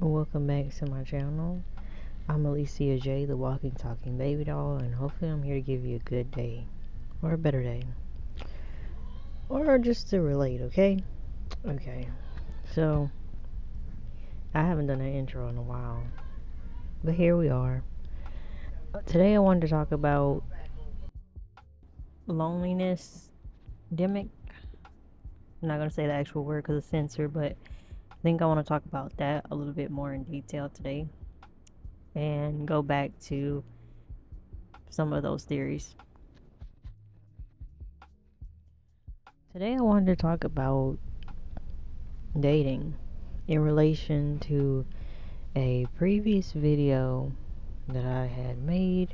Welcome back to my channel. I'm Allicia J, the walking, talking baby doll, and hopefully I'm here to give you a good day, or a better day, or just to relate, okay? Okay, so I haven't done an intro in a while, but here we are. Today I wanted to talk about loneliness, demic. I'm not going to say the actual word because it's censored, but I think I want to talk about that a little bit more in detail today and go back to some of those theories. Today I wanted to talk about dating in relation to a previous video that I had made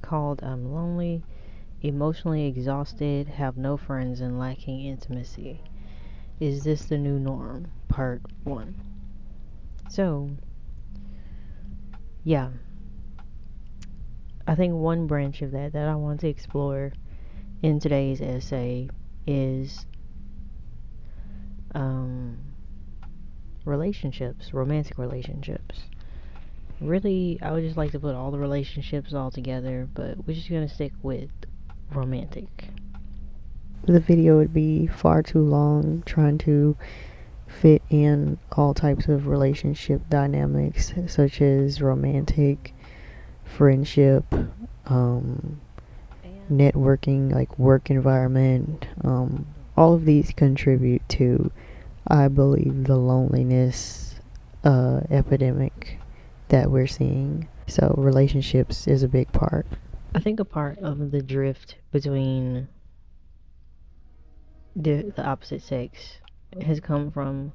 called I'm Lonely, Emotionally Exhausted, Have No Friends, and Lacking Intimacy. Is This the New Norm? Part 1. So, yeah, I think one branch of that I want to explore in today's essay is relationships, romantic relationships. Really, I would just like to put all the relationships all together, but we're just gonna stick with romantic. The video would be far too long trying to fit in all types of relationship dynamics, such as romantic, friendship, networking, like work environment. All of these contribute to, I believe, the loneliness epidemic that we're seeing. So relationships is a big part. I think a part of the drift between the opposite sex has come from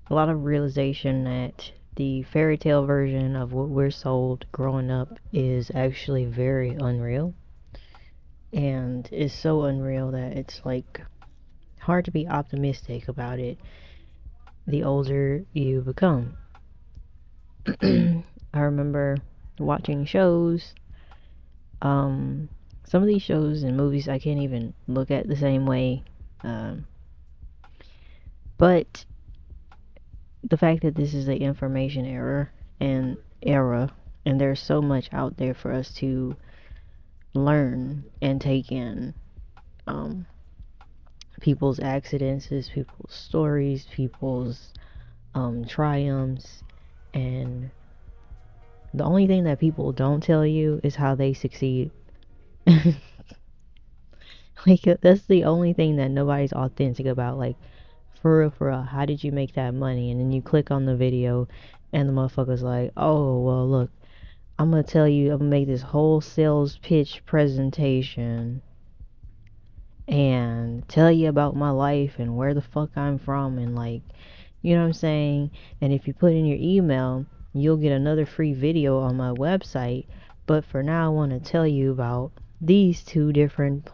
a lot of realization that the fairy tale version of what we're sold growing up is actually very unreal, and is so unreal that it's like hard to be optimistic about it the older you become. I remember watching shows. Some of these shows and movies I can't even look at the same way. But the fact that this is the information era, and there's so much out there for us to learn and take in. People's accidents, people's stories, people's triumphs, and the only thing that people don't tell you is how they succeed. Like, that's the only thing that nobody's authentic about. Like, for real, how did you make that money? And then you click on the video, and the motherfucker's like, oh, well, look, I'm gonna tell you, I'm gonna make this whole sales pitch presentation and tell you about my life and where the fuck I'm from, and like, you know what I'm saying? And if you put in your email, you'll get another free video on my website. But for now, I want to tell you about these two different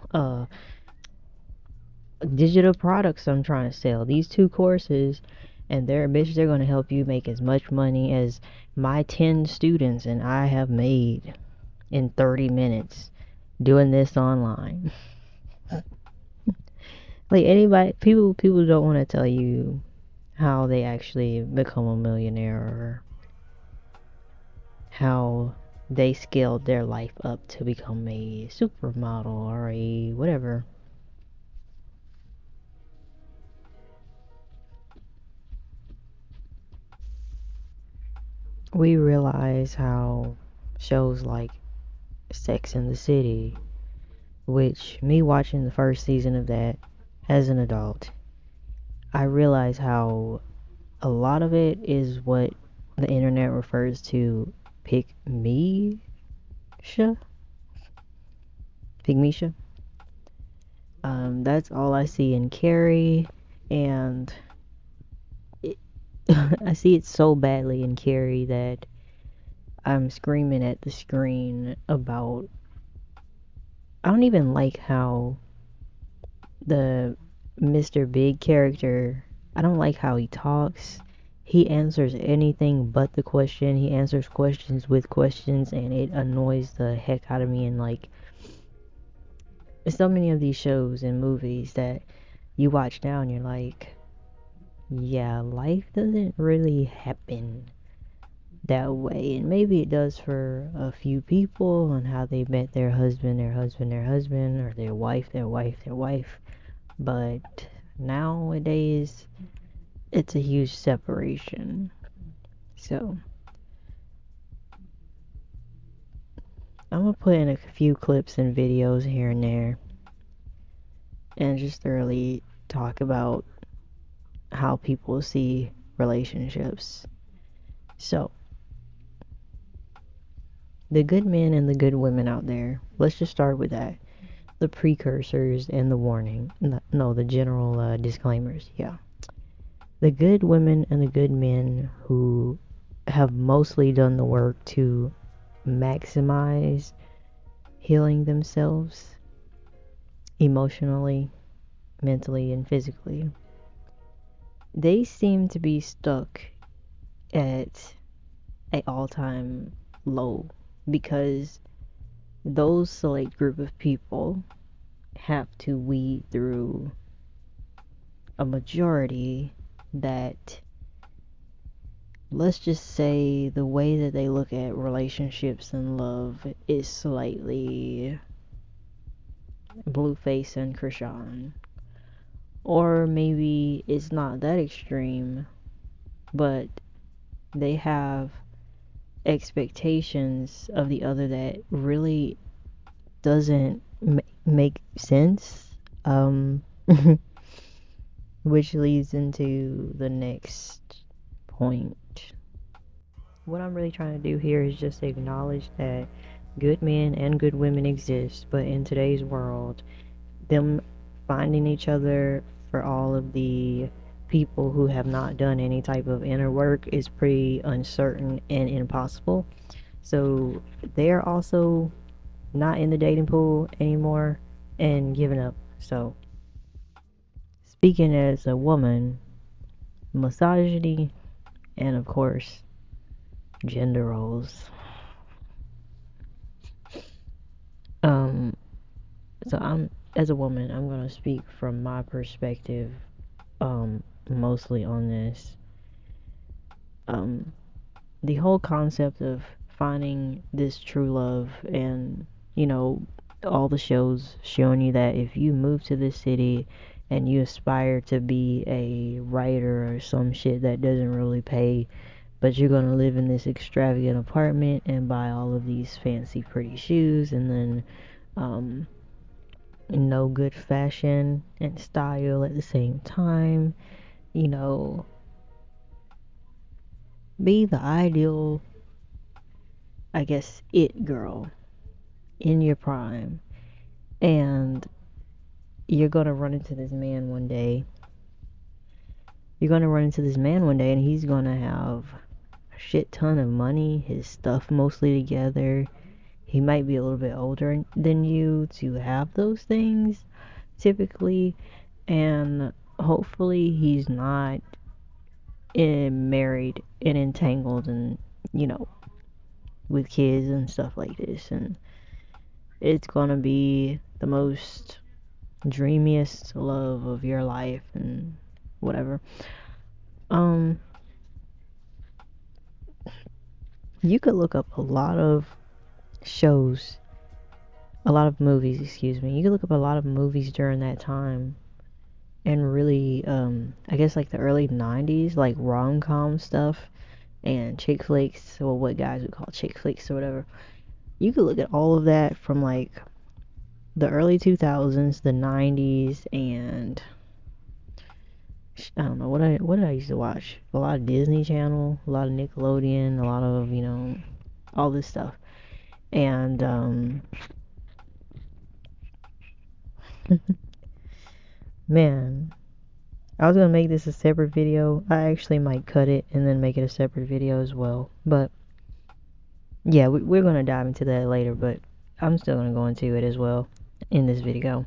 digital products I'm trying to sell. These two courses, and they're going to help you make as much money as my 10 students and I have made in 30 minutes doing this online. Like, anybody, people don't want to tell you how they actually become a millionaire, or how they scaled their life up to become a supermodel or a whatever. We realize how shows like Sex and the City, which me watching the first season of that as an adult, I realize how a lot of it is what the internet refers to pick me Pygmisha. That's all I see in Carrie, and I see it so badly in Carrie that I'm screaming at the screen about. I don't even like how the Mr. Big character, I don't like how he talks. He answers anything but the question. He answers questions with questions, and it annoys the heck out of me. And like, so many of these shows and movies that you watch now, and you're like, yeah, life doesn't really happen that way. And maybe it does for a few people on how they met their husband, their husband, their husband, or their wife, their wife, their wife. But nowadays, it's a huge separation. So, I'm gonna put in a few clips and videos here and there and just thoroughly talk about how people see relationships. So, the good men and the good women out there, let's just start with that. The precursors and the warning. No, the general disclaimers. Yeah. The good women and the good men who have mostly done the work to maximize healing themselves emotionally, mentally, and physically, they seem to be stuck at an all-time low because those select group of people have to weed through a majority that, let's just say, the way that they look at relationships and love is slightly Blueface and Krishan. Or maybe it's not that extreme, but they have expectations of the other that really doesn't make sense. Which leads into the next point. What I'm really trying to do here is just acknowledge that good men and good women exist, but in today's world, them finding each other for all of the people who have not done any type of inner work is pretty uncertain and impossible. So they're also not in the dating pool anymore and giving up. So, speaking as a woman, misogyny and, of course, gender roles. Um, so I'm, as a woman, I'm gonna speak from my perspective, mostly on this. Um, the whole concept of finding this true love and, you know, all the shows showing you that if you move to this city and you aspire to be a writer or some shit that doesn't really pay, but you're gonna live in this extravagant apartment and buy all of these fancy pretty shoes and then no good fashion and style at the same time, you know, be the ideal, I guess, it girl in your prime, and you're gonna run into this man one day. You're gonna run into this man one day, and he's gonna have a shit ton of money, his stuff mostly together. He might be a little bit older than you to have those things, typically, and hopefully he's not married and entangled and, you know, with kids and stuff like this. And it's gonna be the most dreamiest love of your life and whatever. Um, you could look up a lot of shows, a lot of movies, excuse me. You could look up a lot of movies during that time and really, I guess like the early 90s, like rom-com stuff and chick flicks, or what guys would call chick flicks or whatever. You could look at all of that from like the early 2000s, the 90s, and I don't know what did I used to watch. A lot of Disney Channel, a lot of Nickelodeon, a lot of, you know, all this stuff. And man, I was gonna make this a separate video. I actually might cut it and then make it a separate video as well. But yeah, we're gonna dive into that later. But I'm still gonna go into it as well in this video.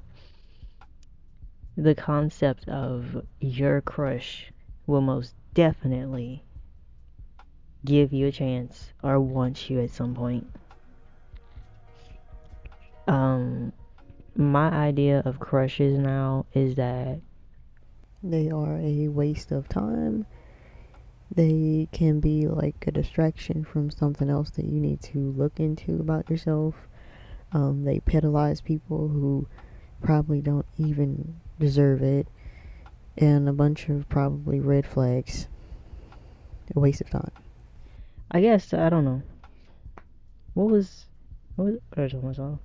The concept of your crush will most definitely give you a chance or want you at some point. My idea of crushes now is that They are a waste of time. They can be like a distraction from something else that you need to look into about yourself. They penalize people who probably don't even deserve it, and a bunch of probably red flags. A waste of time. I guess I don't know. What was I talking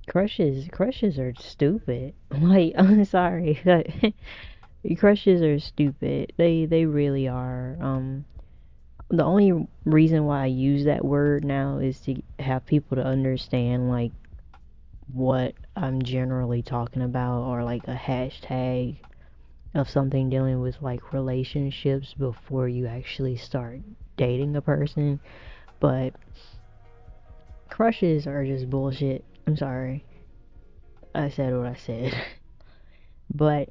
crushes are stupid. Like, I'm sorry. Crushes are stupid. They really are. The only reason why I use that word now is to have people to understand like what I'm generally talking about, or like a hashtag of something dealing with like relationships before you actually start dating a person. But crushes are just bullshit. I'm sorry. I said what I said. But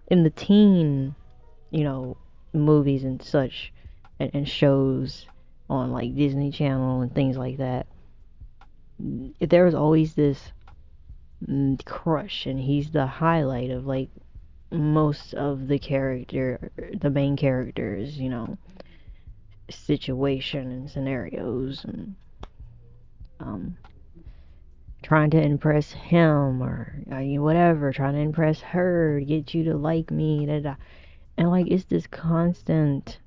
in the teen, you know, movies and such, and shows on like Disney Channel and things like that, there was always this crush, and he's the highlight of like most of the main characters, situation and scenarios, and um, trying to impress him, or whatever, trying to impress her to get you to like me, da, da. And like it's this constant.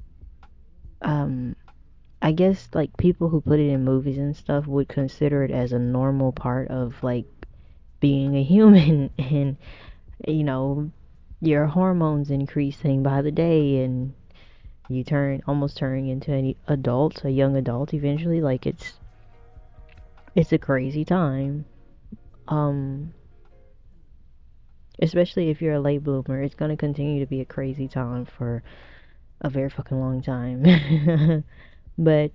um I guess like people who put it in movies and stuff would consider it as a normal part of like being a human, and you know your hormones increasing by the day, and you almost turning into an adult, a young adult eventually. Like it's a crazy time. um Especially if you're a late bloomer, it's going to continue to be a crazy time for a very fucking long time. But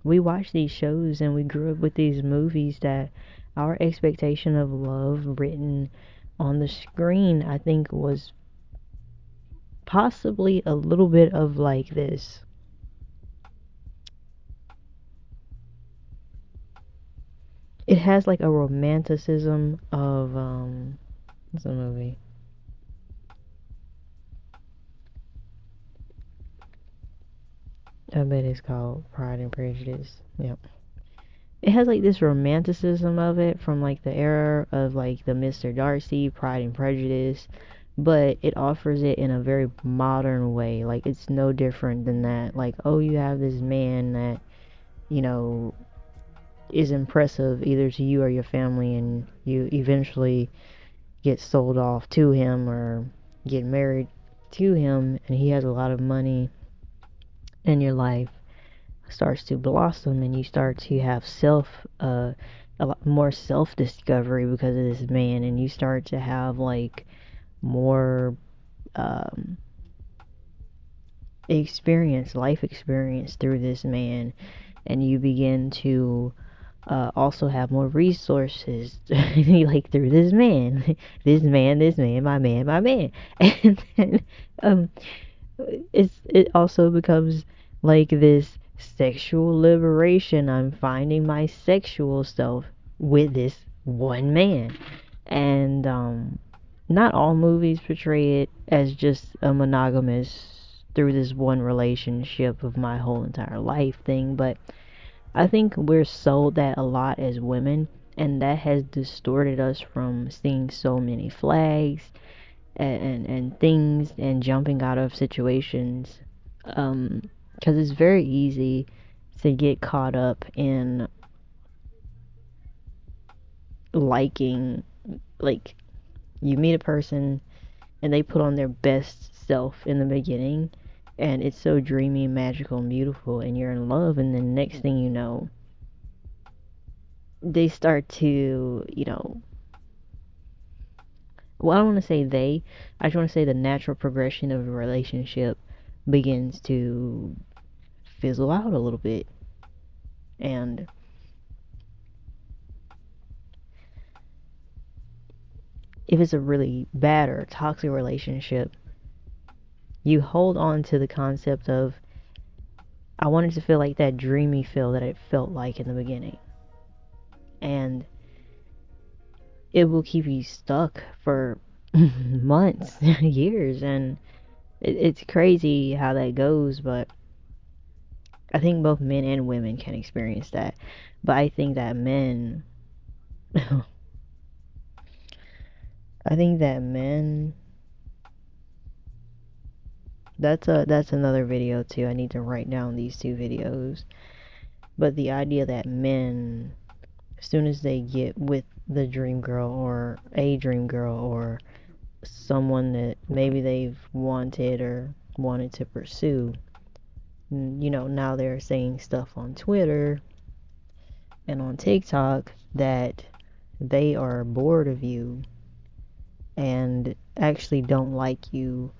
we watch these shows and we grew up with these movies that our expectation of love written on the screen, I think, was possibly a little bit of like this. It has like a romanticism of what's the movie? I bet it's called Pride and Prejudice. Yep. It has like this romanticism of it from like the era of like the Mr. Darcy, Pride and Prejudice, but it offers it in a very modern way. Like it's no different than that. Like, oh, you have this man that, you know, is impressive either to you or your family, and you eventually get sold off to him or get married to him, and he has a lot of money, and your life starts to blossom, and you start to have a lot more self discovery because of this man, and you start to have like more um life experience through this man, and you begin to also have more resources like through this man, this man, my man, and then um it also becomes like this sexual liberation. I'm finding my sexual self with this one man. And not all movies portray it as just a monogamous through this one relationship of my whole entire life thing, but I think we're sold that a lot as women, and that has distorted us from seeing so many flags and things, and jumping out of situations, because it's very easy to get caught up in liking, like, you meet a person and they put on their best self in the beginning, and it's so dreamy, magical, and beautiful, and you're in love, and then next thing you know, they start to, well, I don't want to say I just want to say the natural progression of a relationship begins to fizzle out a little bit. And if it's a really bad or toxic relationship, you hold on to the concept of, I wanted to feel like that dreamy feel that it felt like in the beginning. And it will keep you stuck for months, years, and it's crazy how that goes. But I think both men and women can experience that. But I think that men, I think that men. That's another video too. I need to write down these two videos. But the idea that men, as soon as they get with the dream girl or a dream girl or someone that maybe they've wanted to pursue, now they're saying stuff on Twitter and on TikTok that they are bored of you and actually don't like you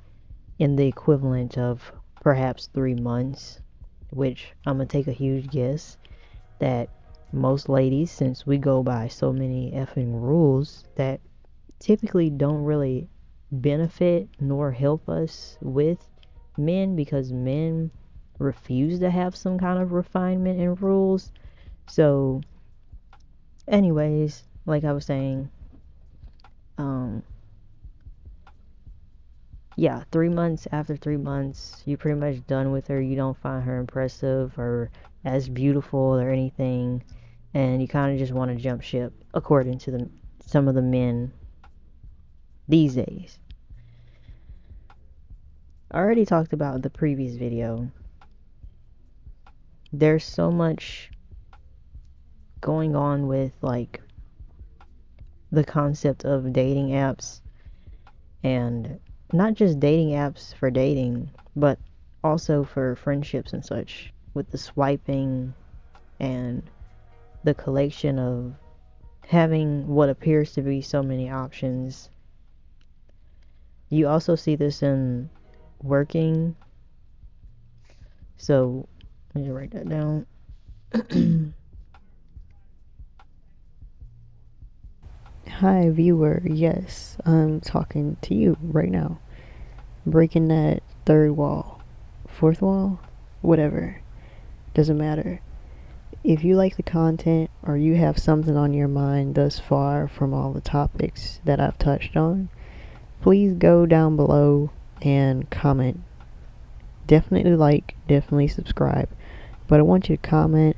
in the equivalent of perhaps 3 months, which I'm gonna take a huge guess that most ladies, since we go by so many effing rules that typically don't really benefit nor help us with men, because men refuse to have some kind of refinement and rules. So, anyways, like I was saying, um, yeah, 3 months, after 3 months, you're pretty much done with her. You don't find her impressive or as beautiful or anything, and you kind of just want to jump ship, according to some of the men these days. I already talked about the previous video. There's so much going on with like the concept of dating apps, and not just dating apps for dating, but also for friendships and such, with the swiping and the collection of having what appears to be so many options. You also see this in working. So let me write that down. Hi, viewer. Yes, I'm talking to you right now. Breaking that third wall, fourth wall, whatever. Doesn't matter. If you like the content or you have something on your mind thus far from all the topics that I've touched on, please go down below and comment. Definitely like, definitely subscribe. But I want you to comment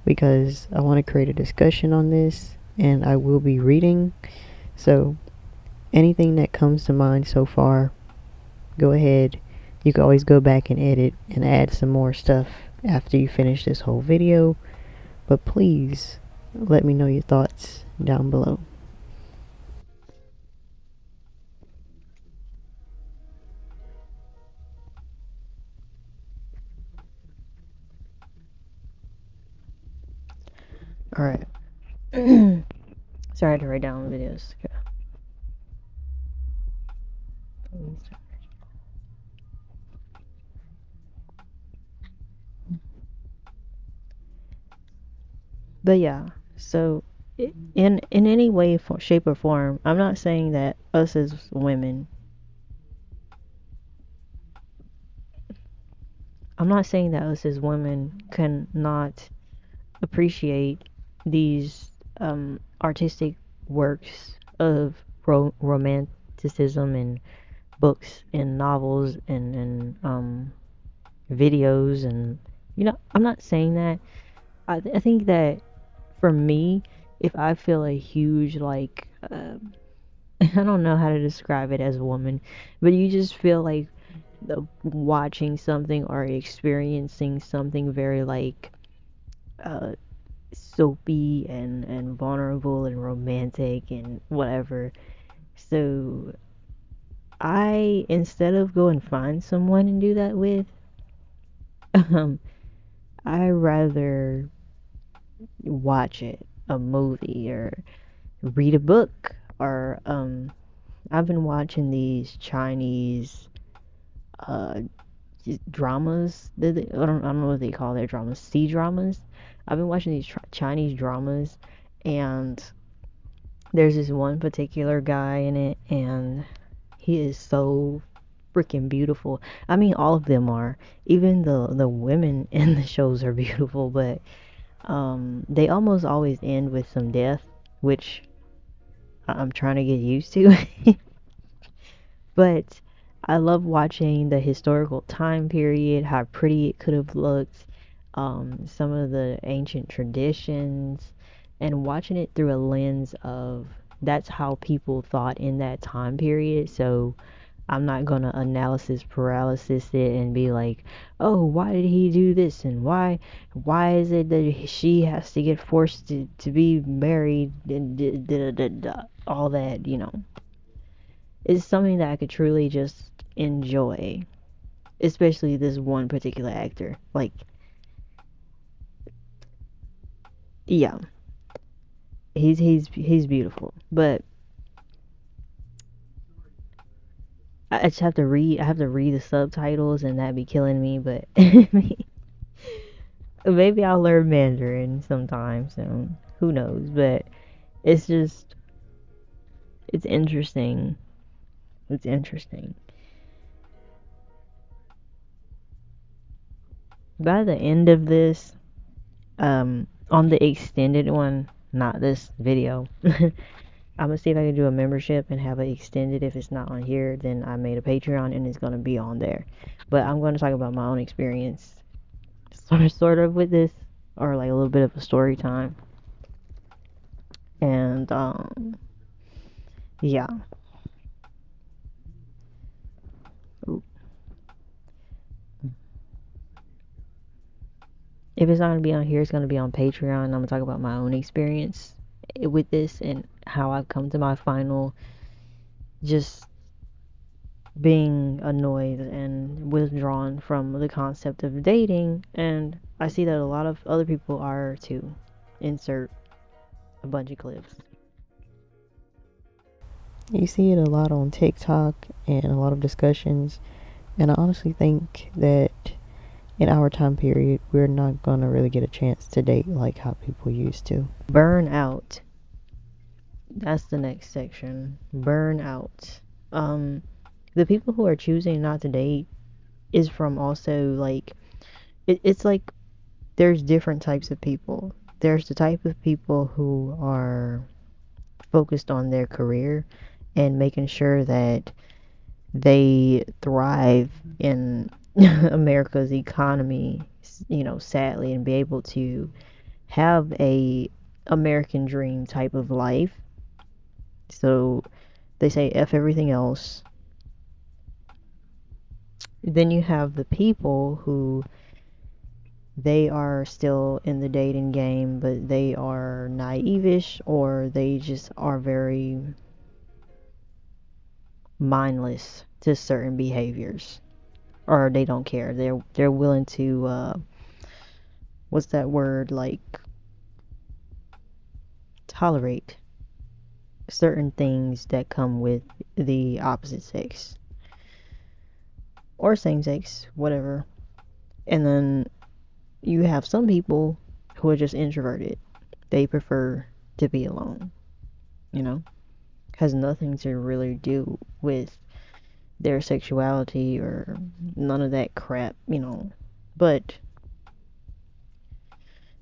because I want to create a discussion on this and I will be reading. So anything that comes to mind so far, go ahead. You can always go back and edit and add some more stuff after you finish this whole video. But please let me know your thoughts down below. Alright. Sorry, I had to write down the videos. Okay. But yeah, so in any way, shape, or form, I'm not saying that us as women, cannot appreciate these artistic works of romanticism and books and novels and videos, and I'm not saying that. I think that for me, if I feel a huge like I don't know how to describe it as a woman, but you just feel like watching something or experiencing something very like uh soapy and vulnerable and romantic and whatever. So I, instead of go and find someone and do that with, um I rather watch it, a movie, or read a book, or I've been watching these Chinese uh dramas. I don't know what they call their dramas, C dramas. I've been watching these Chinese dramas, and there's this one particular guy in it, and he is so freaking beautiful. I mean, all of them are. Even the women in the shows are beautiful, but they almost always end with some death, which I'm trying to get used to. But I love watching the historical time period, how pretty it could have looked, some of the ancient traditions, and watching it through a lens of that's how people thought in that time period. So I'm not gonna analysis paralysis it and be like, oh, why did he do this and why is it that she has to get forced to be married and all that, you know. It's something that I could truly just enjoy, especially this one particular actor. Like, yeah, he's beautiful, but I just have to read. I have to read the subtitles, and that'd be killing me. But maybe I'll learn Mandarin sometime soon. Who knows? But it's just it's interesting. It's interesting. By the end of this, on the extended one, not this video. I'm gonna see if I can do a membership and have it extended. If it's not on here, then I made a Patreon and it's gonna be on there. But I'm gonna talk about my own experience, sort of with this, or like a little bit of a story time. And yeah. If it's not gonna be on here, it's gonna be on Patreon. I'm gonna talk about my own experience with this and how I've come to my final just being annoyed and withdrawn from the concept of dating, and I see that a lot of other people are too. Insert a bunch of clips. You see it a lot on TikTok and a lot of discussions, and I honestly think that in our time period, we're not gonna really get a chance to date like how people used to. Burnout. That's the next section. Burnout. The people who are choosing not to date is from also like it's like there's different types of people. There's the type of people who are focused on their career and making sure that they thrive in America's economy, you know, sadly, and be able to have a American dream type of life. So they say F everything else. Then you have the people who they are still in the dating game, but they are naive-ish or they just are very mindless to certain behaviors, or they don't care. They're willing to what's that word, like tolerate certain things that come with the opposite sex or same sex, whatever. And then you have some people who are just introverted. They prefer to be alone, you know? Has nothing to really do with their sexuality or none of that crap, you know. But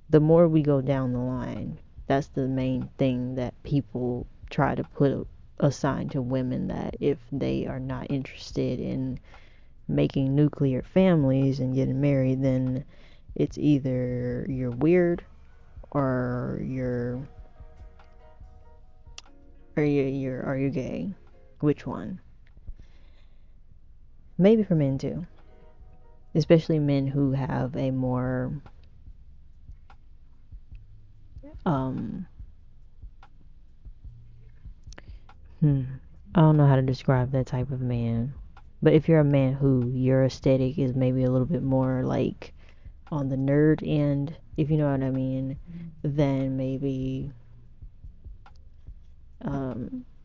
the more we go down the line, that's the main thing that people try to put aside to women, that if they are not interested in making nuclear families and getting married, then it's either you're weird or you're gay. Which one? Maybe for men too, especially men who have a more um hmm, I don't know how to describe that type of man. But if you're a man who your aesthetic is maybe a little bit more like on the nerd end, if you know what I mean, then maybe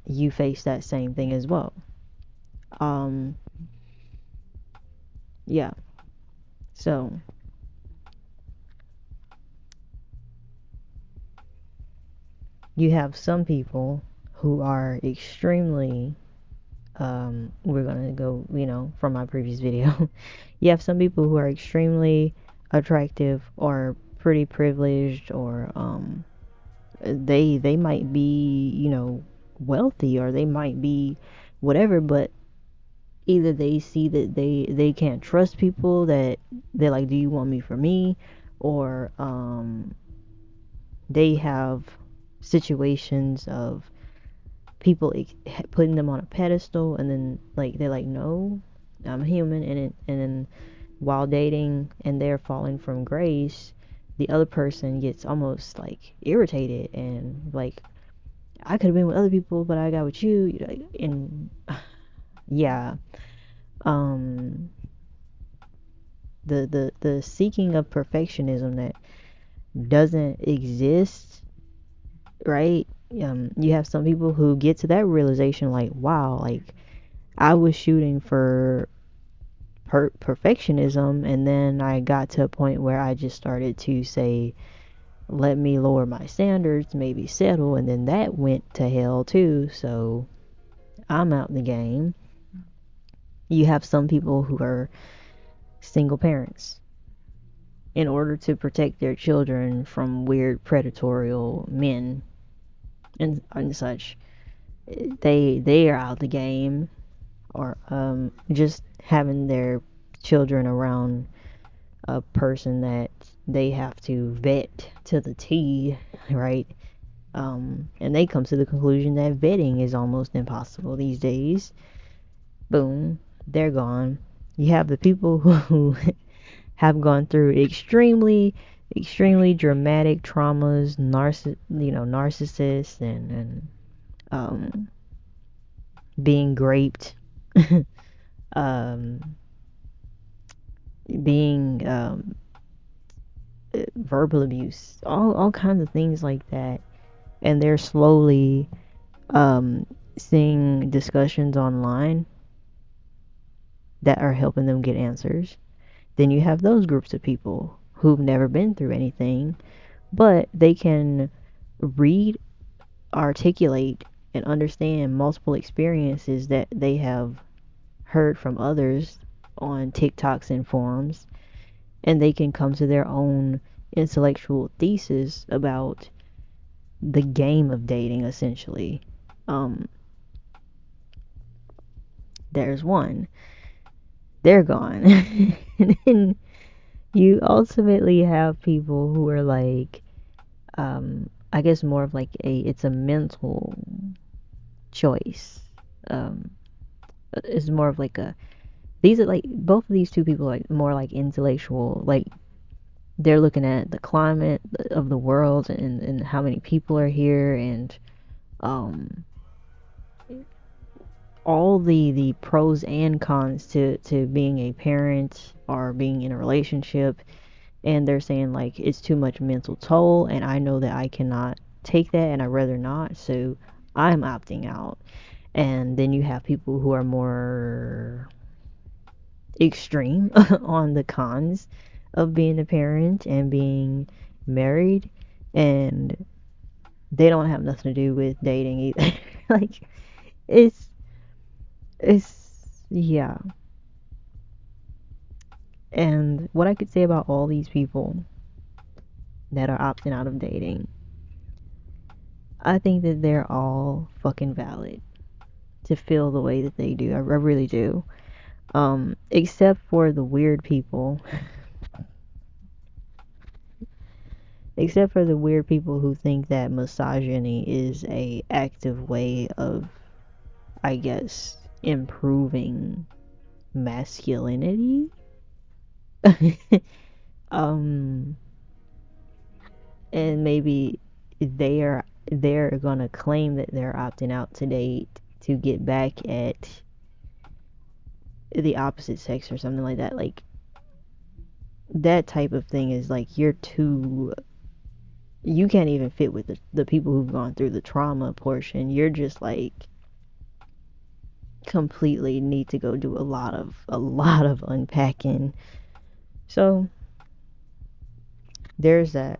you face that same thing as well. Um, yeah. So you have some people who are extremely we're gonna go, you know, from my previous video. You have some people who are extremely attractive or pretty privileged, or they might be, you know, wealthy or they might be whatever, but either they see that they can't trust people, that they're like, do you want me for me, or they have situations of people putting them on a pedestal, and then like they're like, no, I'm human, and then while dating and they're falling from grace, the other person gets almost like irritated and like, I could have been with other people, but I got with you, and yeah, um, the seeking of perfectionism that doesn't exist, right? You have some people who get to that realization, like, wow, like I was shooting for perfectionism, and then I got to a point where I just started to say, let me lower my standards, maybe settle, and then that went to hell too. So I'm out the game. You have some people who are single parents in order to protect their children from weird predatory men and such. They are out the game, or just having their children around a person that they have to vet to the T, right? And they come to the conclusion that vetting is almost impossible these days. Boom, they're gone. You have the people who have gone through extremely dramatic traumas, narcissists, and um, being raped, um, being verbal abuse, all kinds of things like that, and they're slowly um, seeing discussions online that are helping them get answers. Then you have those groups of people who've never been through anything, but they can read, articulate, and understand multiple experiences that they have heard from others on TikToks and forums, and they can come to their own intellectual thesis about the game of dating, essentially. Um, there's one. They're gone. And then you ultimately have people who are like, I guess more of like it's a mental choice. Um, it's more of like these are like, both of these two people are like more like intellectual, like they're looking at the climate of the world, and how many people are here, and um, all the pros and cons to being a parent or being in a relationship, and they're saying like it's too much mental toll, and I know that I cannot take that, and I'd rather not, so I'm opting out. And then you have people who are more extreme on the cons of being a parent and being married, and they don't have nothing to do with dating either. Like, it's yeah. And what I could say about all these people that are opting out of dating, I think that they're all fucking valid to feel the way that they do. I really do. Except for the weird people. Except for the weird people who think that misogyny is a active way of, I guess, improving masculinity. um, and maybe they're gonna claim that they're opting out to date to get back at the opposite sex or something like that. Like, that type of thing is like, you can't even fit with the people who've gone through the trauma portion. You're just like completely need to go do a lot of unpacking. So there's that.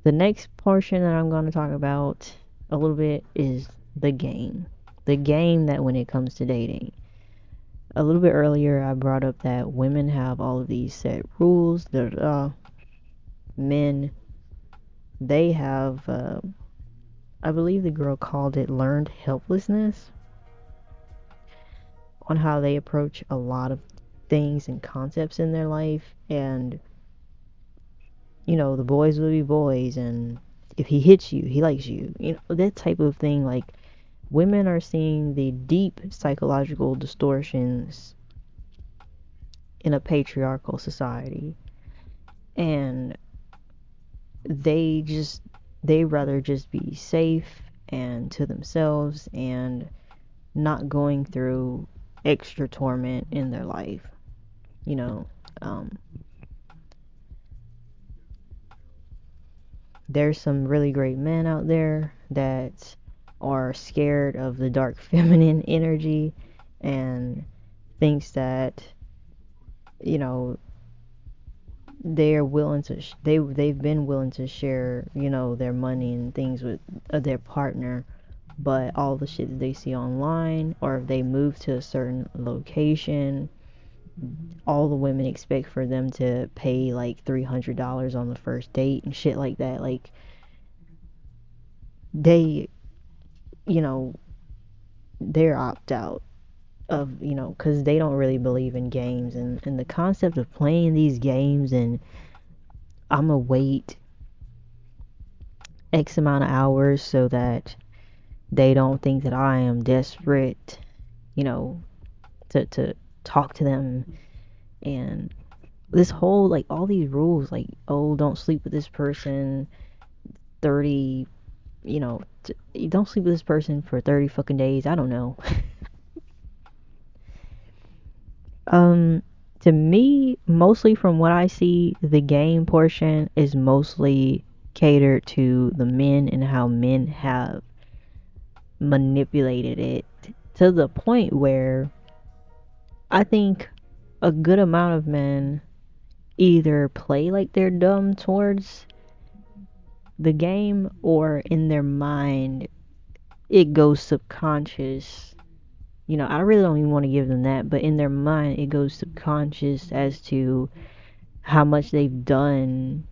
The next portion that I'm going to talk about a little bit is the game. The game that when it comes to dating. A little bit earlier, I brought up that women have all of these set rules. Men, they have I believe the girl called it learned helplessness, on how they approach a lot of things and concepts in their life. And, the boys will be boys, and if he hits you, he likes you. That type of thing. Like, women are seeing the deep psychological distortions in a patriarchal society. And they just, they rather just be safe and to themselves and not going through extra torment in their life. You know, um, there's some really great men out there that are scared of the dark feminine energy and thinks that, you know they're willing to they've been willing to share, their money and things with their partner. But all the shit that they see online, or if they move to a certain location, all the women expect for them to pay like $300 on the first date and shit like that. Like, they, you know they're opt out of, because they don't really believe in games, and the concept of playing these games, and I'm gonna wait X amount of hours so that they don't think that I am desperate, you know, to talk to them. And this whole, like, all these rules, like, oh, don't sleep with this person 30, you don't sleep with this person for 30 fucking days. I don't know. um, to me, mostly from what I see, the game portion is mostly catered to the men and how men have manipulated it to the point where I think a good amount of men either play like they're dumb towards the game, or in their mind it goes subconscious. I really don't even want to give them that, but in their mind it goes subconscious as to how much they've done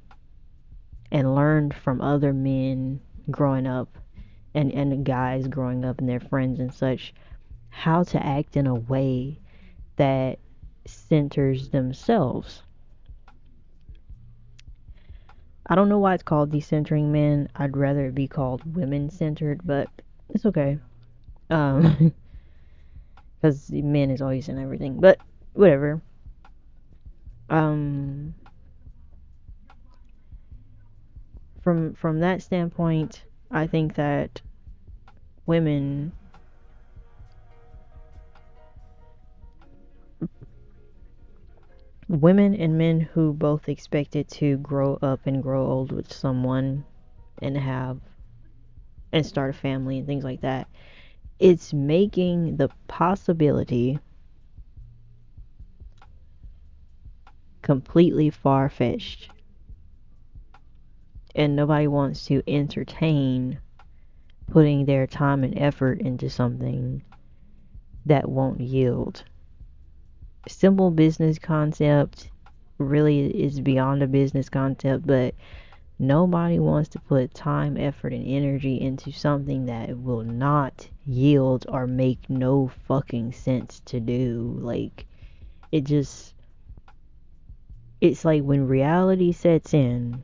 and learned from other men growing up, and guys growing up and their friends and such, how to act in a way that centers themselves. I don't know why it's called decentering men. I'd rather it be called women centered, but it's okay. Because men is always in everything, but whatever. Um, from that standpoint, I think that women women and men who both expected to grow up and grow old with someone and have and start a family and things like that, it's making the possibility completely far-fetched, and nobody wants to entertain putting their time and effort into something that won't yield. Simple business concept really is beyond a business concept, but nobody wants to put time, effort, and energy into something that will not yield or make no fucking sense to do. Like, it just, it's like when reality sets in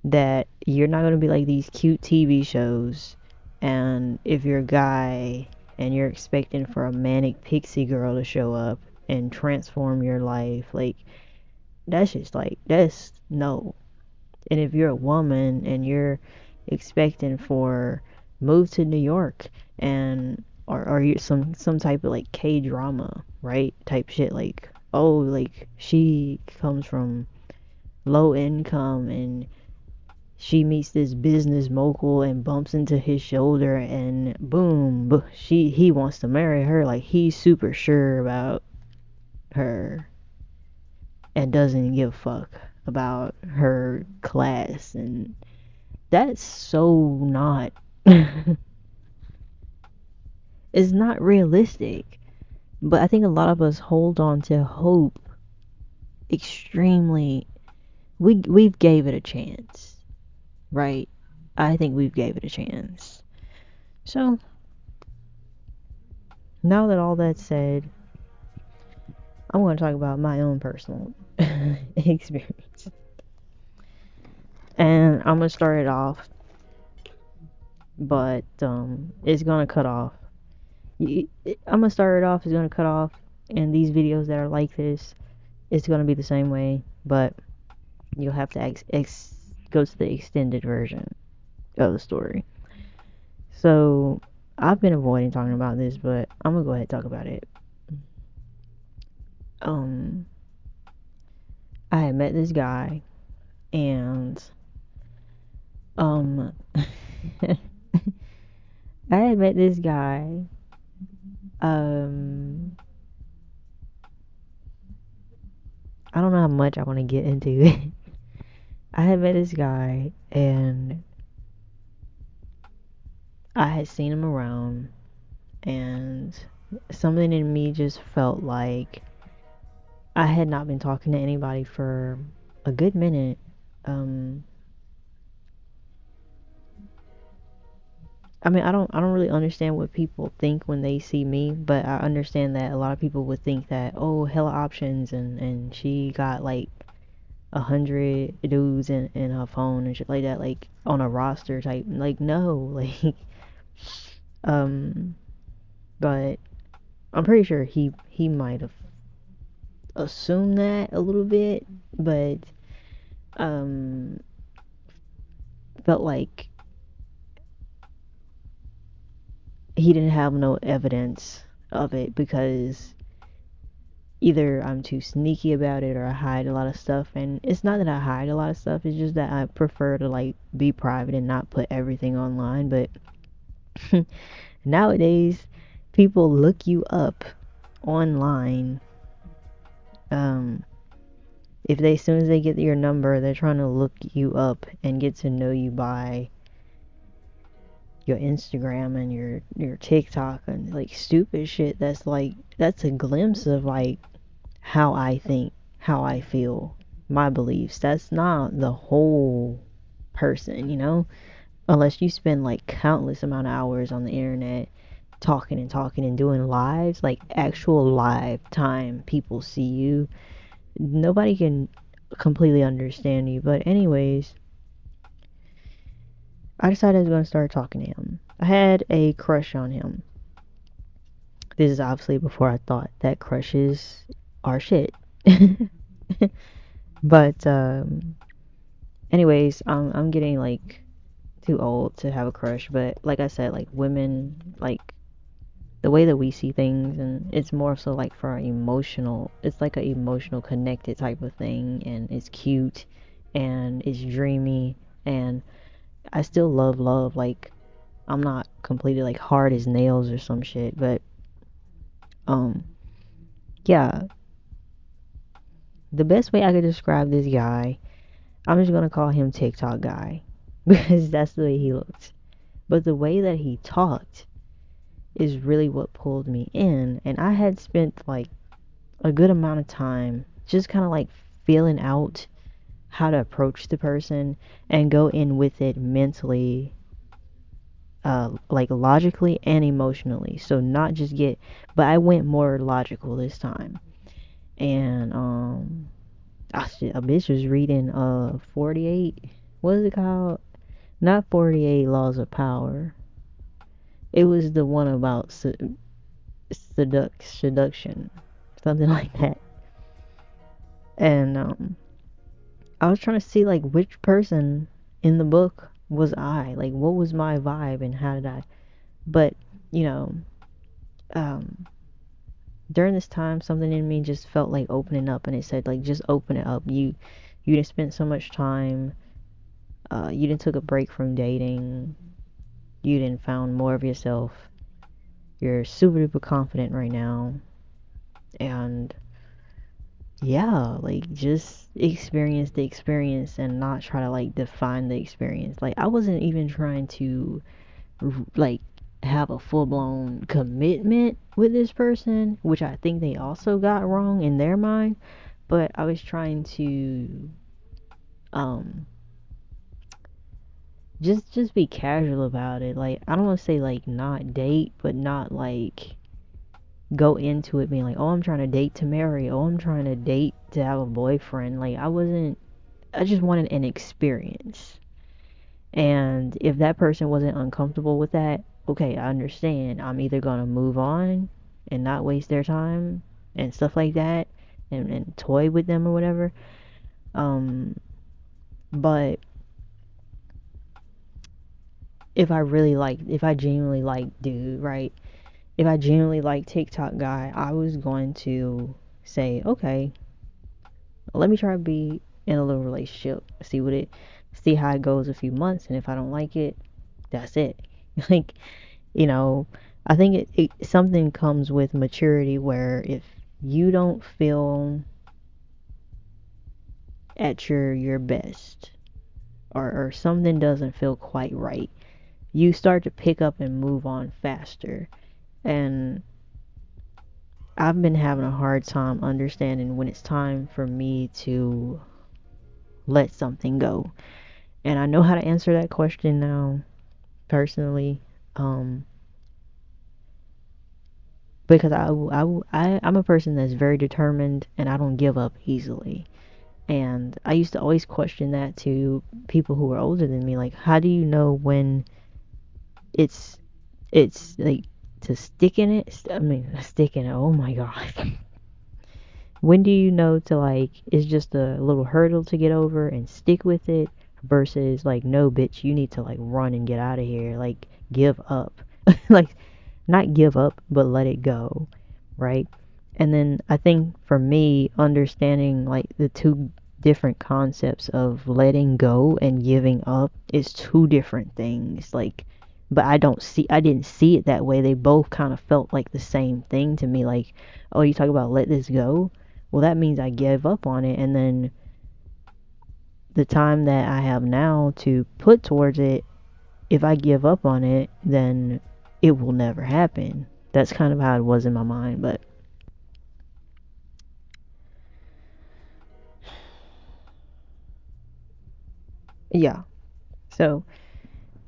that you're not going to be like these cute TV shows, and if you're a guy and you're expecting for a manic pixie girl to show up and transform your life, like, that's just like, that's no. And if you're a woman and you're expecting for move to New York, and or you some type of like K drama, right, type shit, like, oh, like, she comes from low income and she meets this business mogul and bumps into his shoulder, and boom, he wants to marry her. Like, he's super sure about her and doesn't give a fuck about her class. And that's so not it's not realistic. But I think a lot of us hold on to hope extremely. We've gave it a chance. right? I think we've gave it a chance. So, now that all that's said, I'm going to talk about my own personal experience. And I'm going to start it off, but it's going to cut off. I'm going to start it off, it's going to cut off, and these videos that are like this, it's going to be the same way, but you'll have to go to the extended version of the story. So, I've been avoiding talking about this, but I'm going to go ahead and talk about it. Um, I had met this guy, and um I had met this guy. Um, I don't know how much I want to get into it. I had met this guy, and I had seen him around, and something in me just felt like I had not been talking to anybody for a good minute. Um, I mean, I don't really understand what people think when they see me, but I understand that a lot of people would think that, oh, hella options, and she got like 100 dudes in her phone and shit like that, like on a roster type. Like, no, like, um, but I'm pretty sure he might have assumed that a little bit, but um, felt like he didn't have no evidence of it because either I'm too sneaky about it or I hide a lot of stuff. And it's not that I hide a lot of stuff, it's just that I prefer to like be private and not put everything online. But nowadays, people look you up online. Um, if they, as soon as they get your number, they're trying to look you up and get to know you by your Instagram and your TikTok and like stupid shit. That's a glimpse of like how I think, how I feel, my beliefs. That's not the whole person, you know? Unless you spend like countless amount of hours on the internet talking and talking and doing lives, like actual live time people see you. Nobody can completely understand you. But anyways, I decided I was going to start talking to him. I had a crush on him. This is obviously before I thought that crushes are shit. But anyways, I'm getting like too old to have a crush, but like I said, like women, like the way that we see things, and it's more so like for our emotional, it's like an emotional connected type of thing, and it's cute and it's dreamy, and I still love, like I'm not completely like hard as nails or some shit, but um yeah, the best way I could describe this guy, I'm just gonna call him TikTok guy because that's the way he looked. But the way that he talked is really what pulled me in, and I had spent like a good amount of time just kind of like feeling out how to approach the person and go in with it mentally, like logically and emotionally. So not just get, but I went more logical this time. And a bitch was reading 48. What is it called? Not 48 Laws of Power. It was the one about seduction, something like that. And I was trying to see like which person in the book was I, like what was my vibe and how did I. But you know, um, during this time, something in me just felt like opening up, and it said like just open it up. You didn't spend so much time. You didn't took a break from dating. You didn't found more of yourself. You're super duper confident right now, and yeah, like just experience the experience and not try to like define the experience. Like I wasn't even trying to like have a full-blown commitment with this person, which I think they also got wrong in their mind, but I was trying to um just be casual about it. Like, I don't want to say like not date, but not like go into it being like, oh, I'm trying to date to marry, oh, I'm trying to date to have a boyfriend. Like, I just wanted an experience. And if that person wasn't uncomfortable with that, okay, I understand. I'm either gonna move on and not waste their time and stuff like that, and toy with them or whatever. Um, but if I genuinely like dude, right? If I genuinely like TikTok guy, I was going to say, okay, let me try to be in a little relationship, see how it goes a few months, and if I don't like it, that's it. Like, you know, I think something comes with maturity where if you don't feel at your best, or something doesn't feel quite right, you start to pick up and move on faster. And I've been having a hard time understanding when it's time for me to let something go. And I know how to answer that question now, personally, um, because I'm a person that's very determined and I don't give up easily. And I used to always question that to people who were older than me. Like, how do you know when it's like to stick in it? I mean, stick in it. Oh my god. When do you know to like it's just a little hurdle to get over and stick with it versus like no bitch, you need to like run and get out of here, like give up. Like, not give up but let it go, right? And then I think for me, understanding like the two different concepts of letting go and giving up is two different things. Like, but I didn't see it that way. They both kind of felt like the same thing to me. Like, oh, you talk about let this go, well, that means I gave up on it, and then the time that I have now to put towards it, if I give up on it, then it will never happen. That's kind of how it was in my mind. But yeah, so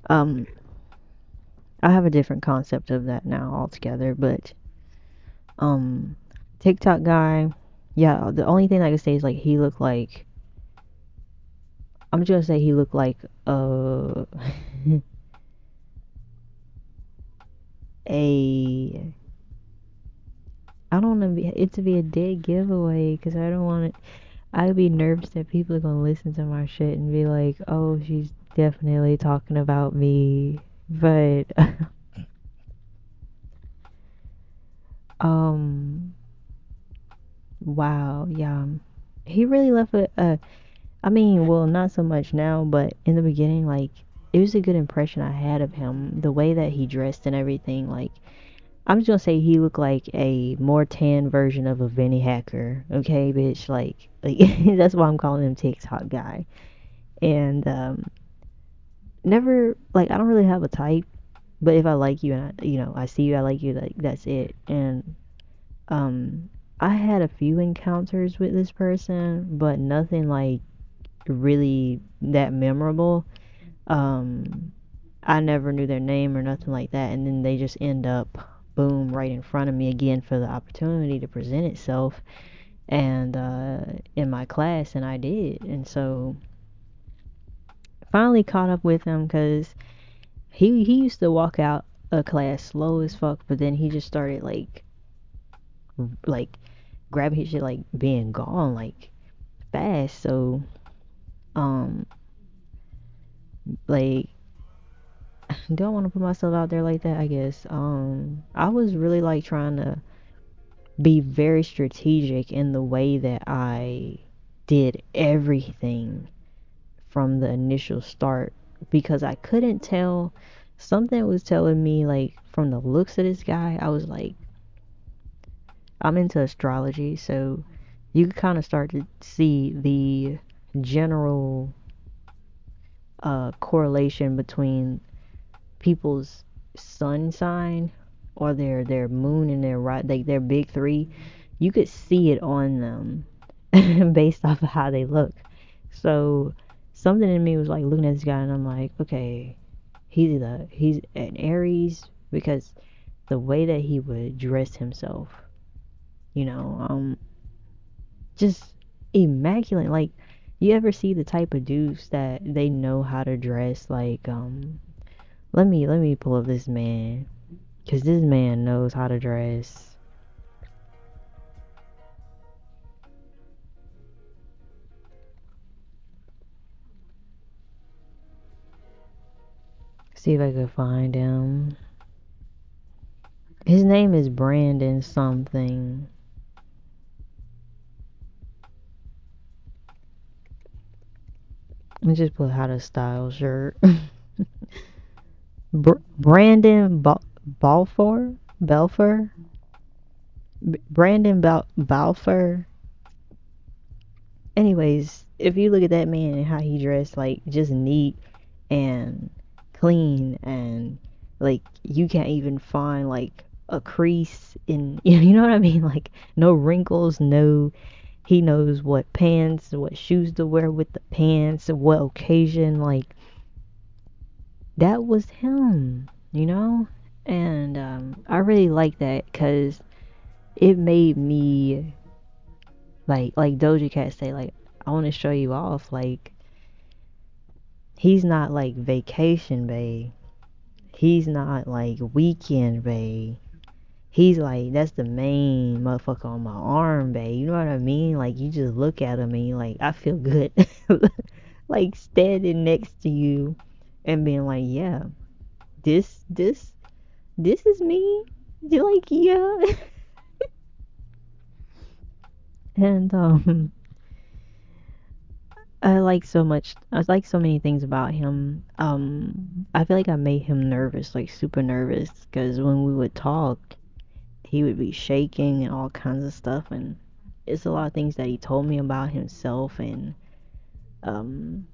um I have a different concept of that now altogether. But um TikTok guy, yeah, the only thing I can say is like he looked like, I'm just gonna say he looked like a, I don't want it to be a dead giveaway because I don't want it. I'd be nervous that people are gonna listen to my shit and be like, "Oh, she's definitely talking about me." But um, wow, yeah, he really left a. I mean, well, not so much now, but in the beginning, like it was a good impression I had of him. The way that he dressed and everything, like I'm just gonna say he looked like a more tan version of a Vinny Hacker. Okay, bitch, like that's why I'm calling him TikTok guy. And never like I don't really have a type, but if I like you and I see you, I like you, like that's it. And um I had a few encounters with this person, but nothing like really that memorable. Um I never knew their name or nothing like that, and then they just end up boom right in front of me again for the opportunity to present itself, and in my class, and I did. And so finally caught up with him because he used to walk out a class slow as fuck, but then he just started like grabbing his shit, like being gone like fast. So um like don't want to put myself out there like that, I guess. I was really like trying to be very strategic in the way that I did everything from the initial start, because I couldn't tell. Something was telling me, like, from the looks of this guy, I was like, I'm into astrology, so you could kind of start to see the general correlation between people's sun sign or their moon and their right, like their big three. You could see it on them based off of how they look. So something in me was like looking at this guy and I'm like, okay, he's an Aries because the way that he would dress himself, you know, just immaculate. Like, you ever see the type of dudes that they know how to dress? Like, let me pull up this man, cause this man knows how to dress. See if I could find him. His name is Brandon something. Let me just put how to style shirt. Brandon Balfour? Belfer? Brandon Balfour? Anyways, if you look at that man and how he dressed, like, just neat and clean, and like, you can't even find like a crease in, you know what I mean? Like, no wrinkles, no. He knows what pants, what shoes to wear with the pants, what occasion. Like, that was him, you know? And I really like that because it made me, like Doja Cat say, like, I want to show you off. Like, he's not like vacation bae. He's not like weekend bae. He's like, that's the main motherfucker on my arm bae. You know what I mean? Like, you just look at him and you like, I feel good. Like, standing next to you and being like, yeah, this is me. You're like, yeah. And I like so many things about him. I feel like I made him nervous, like super nervous, because when we would talk, he would be shaking and all kinds of stuff, and it's a lot of things that he told me about himself and um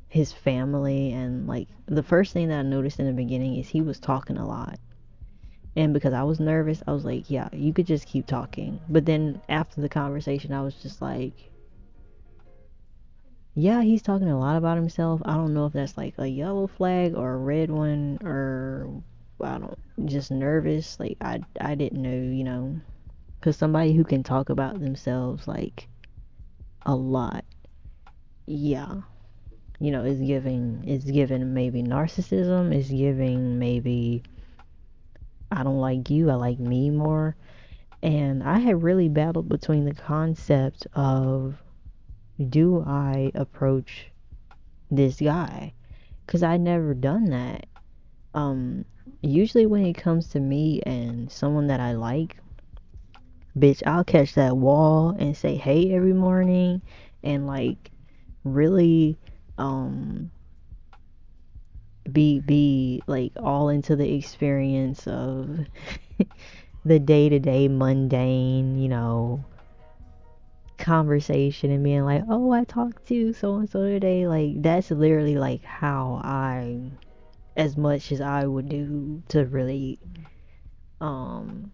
his family. And like, the first thing that I noticed in the beginning is he was talking a lot. And because I was nervous, I was like, yeah, you could just keep talking. But then after the conversation, I was just like, yeah, he's talking a lot about himself. I don't know if that's like a yellow flag or a red one, or I don't, just nervous. Like, I didn't know, because somebody who can talk about themselves like a lot, yeah, is giving maybe narcissism, is giving maybe I don't like you, I like me more. And I had really battled between the concept of, do I approach this guy? Because I never done that. Um, Usually when it comes to me and someone that I like, bitch, I'll catch that wall and say hey every morning, and like, really, um, be like all into the experience of the day to day mundane, conversation, and being like, oh, I talked to so and so today. Like, that's literally like how I, as much as I would do to really, um,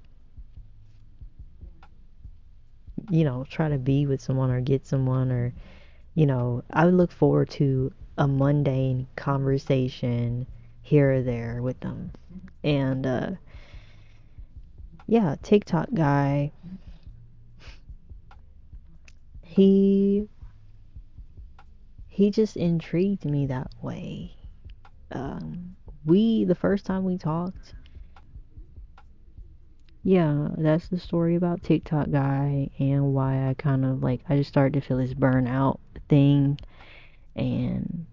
try to be with someone or get someone, or, I would look forward to a mundane conversation here or there with them. And, yeah, TikTok guy, he, he just intrigued me that way. The first time we talked, yeah, that's the story about TikTok guy and why I kind of like, I just started to feel this burnout thing, and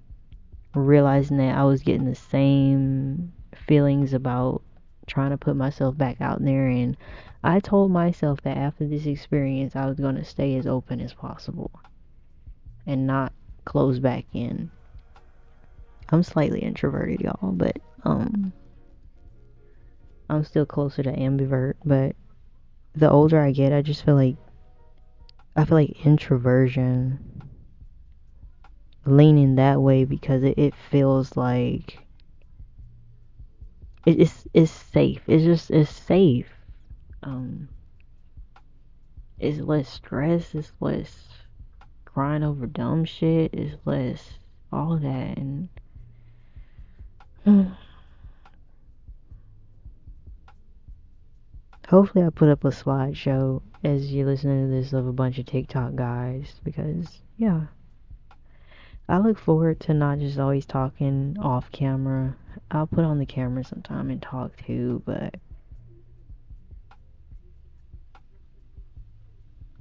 realizing that I was getting the same feelings about trying to put myself back out there. And I told myself that after this experience, I was going to stay as open as possible and not close back in. I'm slightly introverted, y'all, but I'm still closer to ambivert. But the older I get, I feel like introversion leaning that way, because it feels like it's safe. It's safe. Um, it's less stress. It's less crying over dumb shit is less. All of that. And hopefully I put up a slideshow as you're listening to this of a bunch of TikTok guys, because yeah, I look forward to not just always talking off camera. I'll put on the camera sometime and talk too, but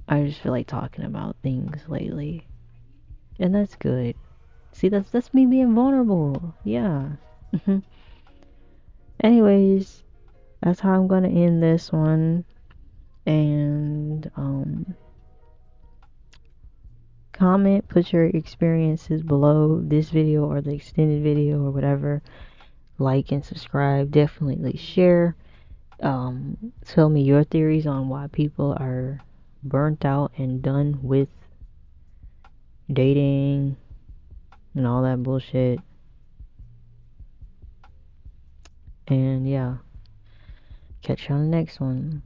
I just feel like talking about things lately. And that's good. See, that's me being vulnerable. Yeah. Anyways, that's how I'm gonna end this one. And comment, put your experiences below this video or the extended video or whatever. Like and subscribe. Definitely share. Tell me your theories on why people are burnt out and done with dating and all that bullshit. And yeah, catch you on the next one.